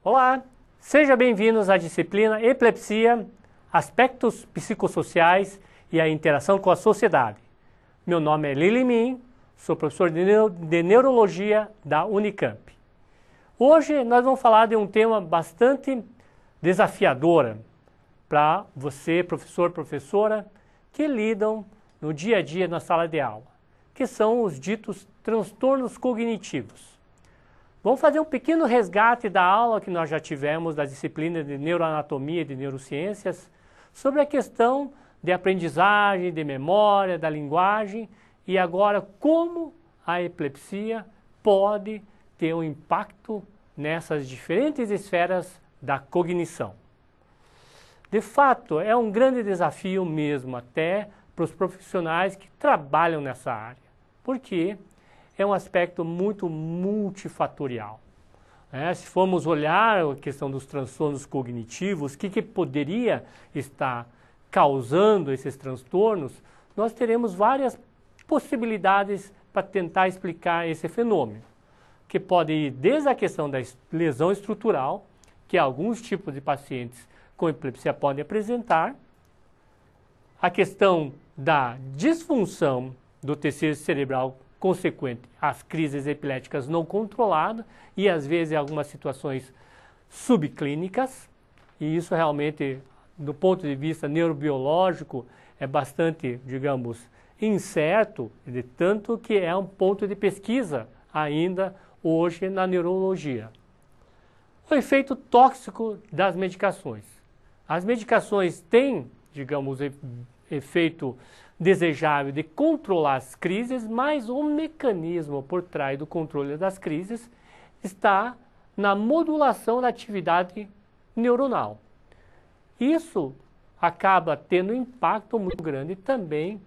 Olá, sejam bem-vindos à disciplina Epilepsia, Aspectos Psicossociais e a Interação com a Sociedade. Meu nome é Lili Min, sou professor de Neurologia da Unicamp. Hoje nós vamos falar de um tema bastante desafiador para você, professor, professora, que lidam no dia a dia na sala de aula, que são os ditos transtornos cognitivos. Vamos fazer um pequeno resgate da aula que nós já tivemos da disciplina de neuroanatomia e de neurociências sobre a questão de aprendizagem, de memória, da linguagem e agora como a epilepsia pode ter um impacto nessas diferentes esferas da cognição. De fato, é um grande desafio mesmo até para os profissionais que trabalham nessa área, porque é um aspecto muito multifatorial. Se formos olhar a questão dos transtornos cognitivos, o que poderia estar causando esses transtornos, nós teremos várias possibilidades para tentar explicar esse fenômeno, que pode ir desde a questão da lesão estrutural, que alguns tipos de pacientes com epilepsia podem apresentar, a questão da disfunção do tecido cerebral consequente às crises epiléticas não controladas e, às vezes, em algumas situações subclínicas. E isso realmente, do ponto de vista neurobiológico, é bastante, digamos, incerto, de tanto que é um ponto de pesquisa ainda hoje na neurologia. O efeito tóxico das medicações. As medicações têm, digamos, efeito desejável de controlar as crises, mas o mecanismo por trás do controle das crises está na modulação da atividade neuronal. Isso acaba tendo um impacto muito grande também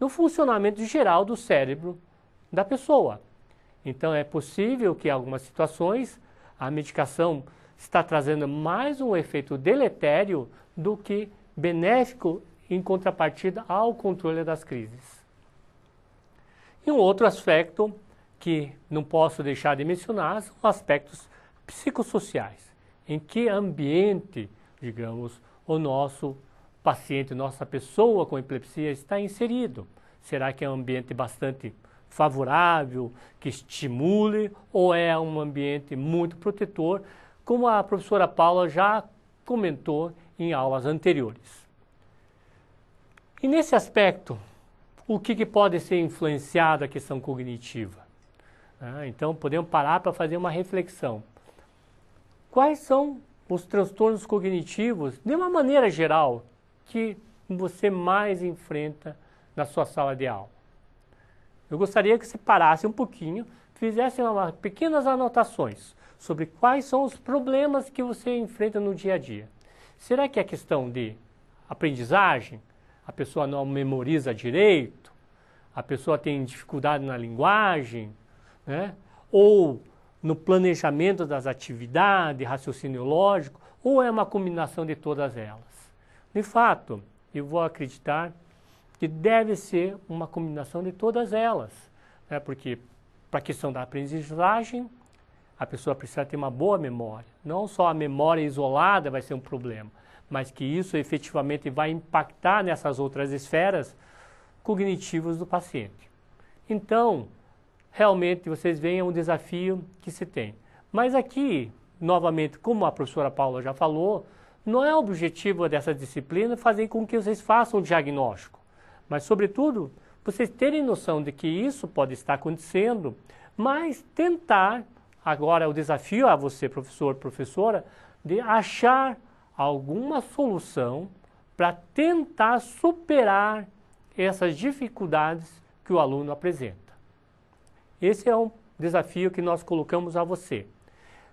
no funcionamento geral do cérebro da pessoa. Então é possível que em algumas situações a medicação está trazendo mais um efeito deletério do que benéfico em contrapartida ao controle das crises. E um outro aspecto que não posso deixar de mencionar são aspectos psicossociais. Em que ambiente, digamos, o nosso paciente, nossa pessoa com epilepsia está inserido? Será que é um ambiente bastante favorável, que estimule, ou é um ambiente muito protetor, como a professora Paula já comentou em aulas anteriores? E nesse aspecto, o que pode ser influenciado a questão cognitiva? Então, podemos parar para fazer uma reflexão. Quais são os transtornos cognitivos, de uma maneira geral, que você mais enfrenta na sua sala de aula? Eu gostaria que você parasse um pouquinho, fizesse pequenas anotações sobre quais são os problemas que você enfrenta no dia a dia. Será que é questão de aprendizagem? A pessoa não memoriza direito, a pessoa tem dificuldade na linguagem, né? Ou no planejamento das atividades, raciocínio lógico, ou é uma combinação de todas elas? De fato, eu vou acreditar que deve ser uma combinação de todas elas, né? Porque para a questão da aprendizagem, a pessoa precisa ter uma boa memória. Não só a memória isolada vai ser um problema, mas que isso efetivamente vai impactar nessas outras esferas cognitivas do paciente. Então, realmente, vocês veem um desafio que se tem. Mas aqui, novamente, como a professora Paula já falou, não é o objetivo dessa disciplina fazer com que vocês façam um diagnóstico, mas, sobretudo, vocês terem noção de que isso pode estar acontecendo, mas tentar, agora o desafio a você, professor, professora, de achar alguma solução para tentar superar essas dificuldades que o aluno apresenta. Esse é um desafio que nós colocamos a você.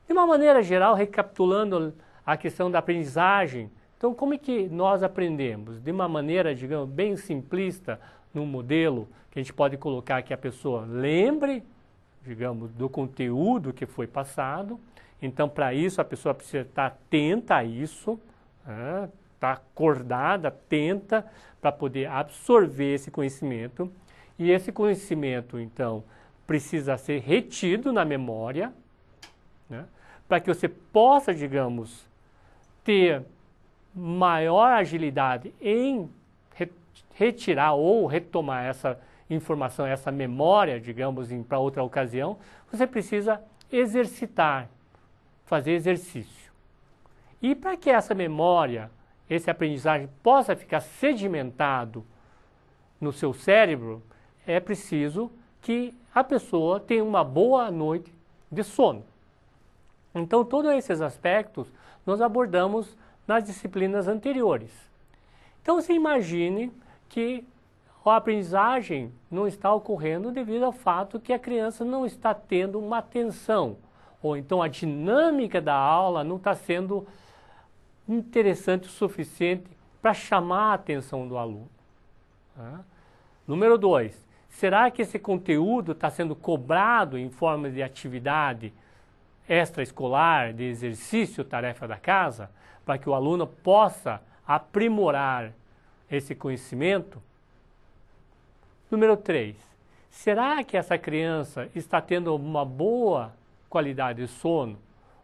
De uma maneira geral, recapitulando a questão da aprendizagem, então como é que nós aprendemos? De uma maneira, digamos, bem simplista, num modelo que a gente pode colocar que a pessoa lembre, digamos, do conteúdo que foi passado. Então, para isso, a pessoa precisa estar atenta a isso, estar acordada, atenta, para poder absorver esse conhecimento. E esse conhecimento, então, precisa ser retido na memória, né, para que você possa, digamos, ter maior agilidade em retirar ou retomar essa informação, essa memória, digamos, para outra ocasião, você precisa exercitar, fazer exercício. E para que essa memória, esse aprendizagem possa ficar sedimentado no seu cérebro, é preciso que a pessoa tenha uma boa noite de sono. Então, todos esses aspectos nós abordamos nas disciplinas anteriores. Então, você imagine que a aprendizagem não está ocorrendo devido ao fato que a criança não está tendo uma atenção, ou então a dinâmica da aula não está sendo interessante o suficiente para chamar a atenção do aluno. Número 2, será que esse conteúdo está sendo cobrado em forma de atividade extraescolar, de exercício, tarefa da casa, para que o aluno possa aprimorar esse conhecimento? Número 3, será que essa criança está tendo uma boa qualidade de sono?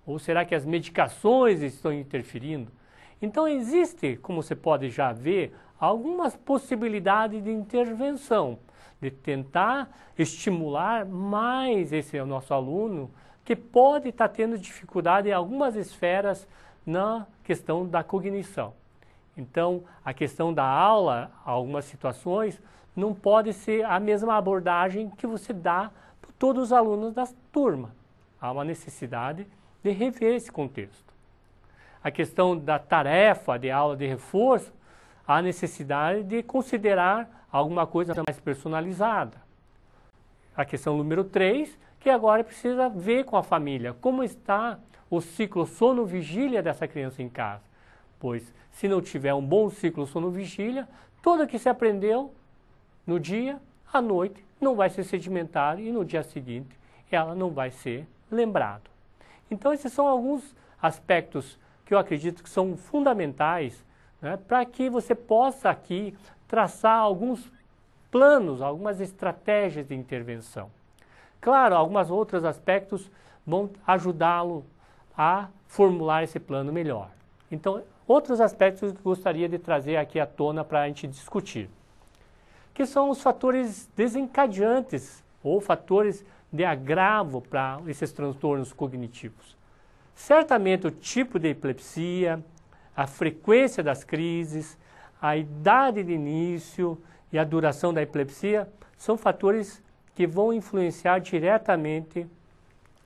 Ou será que as medicações estão interferindo? Então existe, como você pode já ver, algumas possibilidades de intervenção, de tentar estimular mais esse nosso aluno que pode estar tendo dificuldade em algumas esferas na questão da cognição. Então, a questão da aula, algumas situações, não pode ser a mesma abordagem que você dá para todos os alunos da turma. Há uma necessidade de rever esse contexto. A questão da tarefa de aula de reforço, há necessidade de considerar alguma coisa mais personalizada. A questão número 3, que agora precisa ver com a família como está o ciclo sono-vigília dessa criança em casa. Pois, se não tiver um bom ciclo sono-vigília, tudo o que se aprendeu no dia, à noite, não vai ser sedimentado e no dia seguinte ela não vai ser lembrada. Então, esses são alguns aspectos que eu acredito que são fundamentais, né, para que você possa aqui traçar alguns planos, algumas estratégias de intervenção. Claro, alguns outros aspectos vão ajudá-lo a formular esse plano melhor. Então, outros aspectos que eu gostaria de trazer aqui à tona para a gente discutir, que são os fatores desencadeantes ou fatores de agravo para esses transtornos cognitivos. Certamente o tipo de epilepsia, a frequência das crises, a idade de início e a duração da epilepsia são fatores que vão influenciar diretamente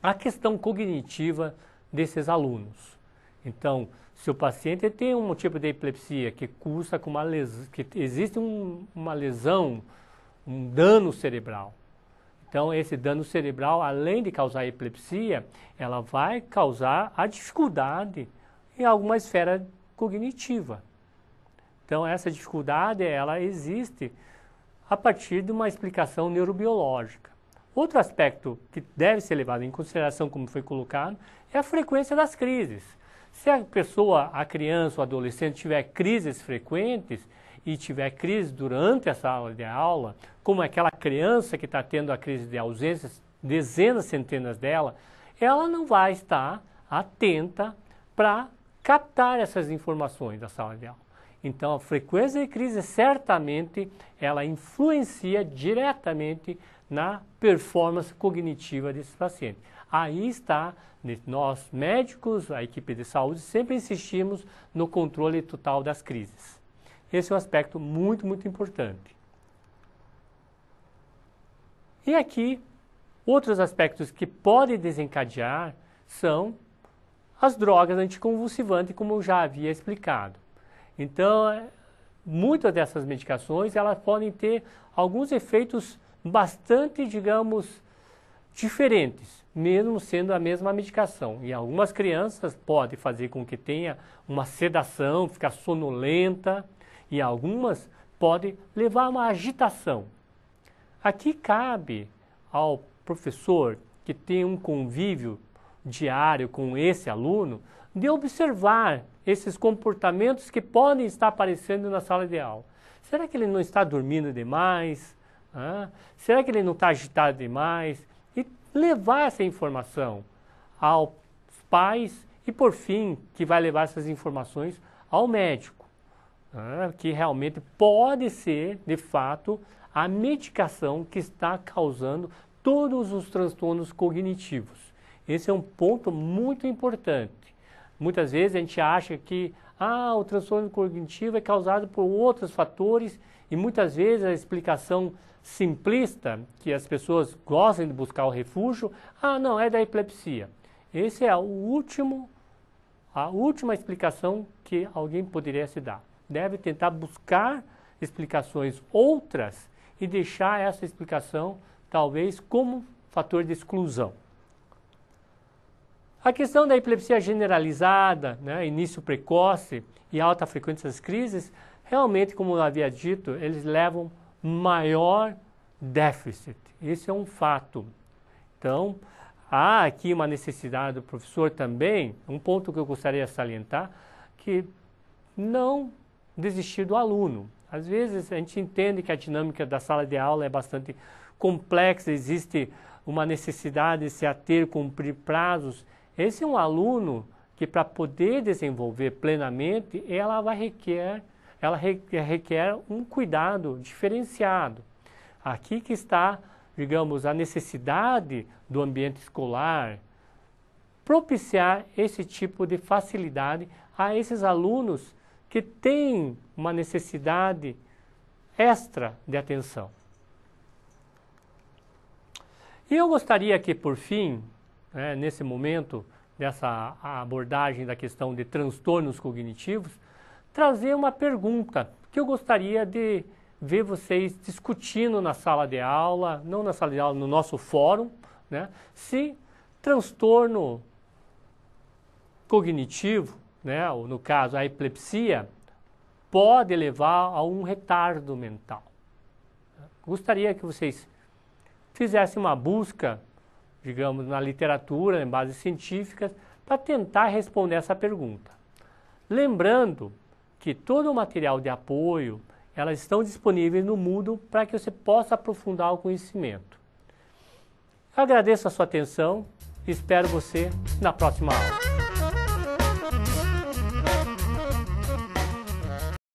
a questão cognitiva desses alunos. Então, se o paciente tem um tipo de epilepsia que cursa com uma lesão, que existe uma lesão, um dano cerebral. Então, esse dano cerebral, além de causar epilepsia, ela vai causar a dificuldade em alguma esfera cognitiva. Então, essa dificuldade, ela existe a partir de uma explicação neurobiológica. Outro aspecto que deve ser levado em consideração, como foi colocado, é a frequência das crises. Se a pessoa, a criança ou adolescente tiver crises frequentes e tiver crise durante a sala de aula, como aquela criança que está tendo a crise de ausências, dezenas, centenas dela, ela não vai estar atenta para captar essas informações da sala de aula. Então, a frequência de crise certamente ela influencia diretamente na performance cognitiva desse paciente. Aí está, nós médicos, a equipe de saúde, sempre insistimos no controle total das crises. Esse é um aspecto muito, muito importante. E aqui, outros aspectos que podem desencadear são as drogas anticonvulsivantes, como eu já havia explicado. Então, muitas dessas medicações, elas podem ter alguns efeitos bastante, digamos, diferentes, mesmo sendo a mesma medicação. E algumas crianças podem fazer com que tenha uma sedação, ficar sonolenta, e algumas podem levar a uma agitação. Aqui cabe ao professor que tem um convívio diário com esse aluno de observar esses comportamentos que podem estar aparecendo na sala de aula. Será que ele não está dormindo demais? Será que ele não está agitado demais? E levar essa informação aos pais e, por fim, que vai levar essas informações ao médico, né, que realmente pode ser, de fato, a medicação que está causando todos os transtornos cognitivos. Esse é um ponto muito importante. Muitas vezes a gente acha que o transtorno cognitivo é causado por outros fatores e muitas vezes a explicação simplista, que as pessoas gostam de buscar o refúgio, não, é da epilepsia. Esse é a última explicação que alguém poderia se dar. Deve tentar buscar explicações outras e deixar essa explicação, talvez, como fator de exclusão. A questão da epilepsia generalizada, né, início precoce e alta frequência das crises, realmente, como eu havia dito, eles levam maior déficit. Esse é um fato. Então, há aqui uma necessidade do professor também, um ponto que eu gostaria de salientar, que não desistir do aluno. Às vezes a gente entende que a dinâmica da sala de aula é bastante complexa, existe uma necessidade de se ater, cumprir prazos. Esse é um aluno que, para poder desenvolver plenamente, ela requer um cuidado diferenciado. Aqui que está, digamos, a necessidade do ambiente escolar propiciar esse tipo de facilidade a esses alunos que têm uma necessidade extra de atenção. E eu gostaria que, por fim, nesse momento dessa abordagem da questão de transtornos cognitivos, trazer uma pergunta que eu gostaria de ver vocês discutindo na sala de aula, não na sala de aula, no nosso fórum, né, se transtorno cognitivo, né, ou no caso a epilepsia, pode levar a um retardo mental. Gostaria que vocês fizessem uma busca, digamos, na literatura, em bases científicas, para tentar responder essa pergunta. Lembrando que todo o material de apoio, elas estão disponíveis no Moodle para que você possa aprofundar o conhecimento. Agradeço a sua atenção e espero você na próxima aula.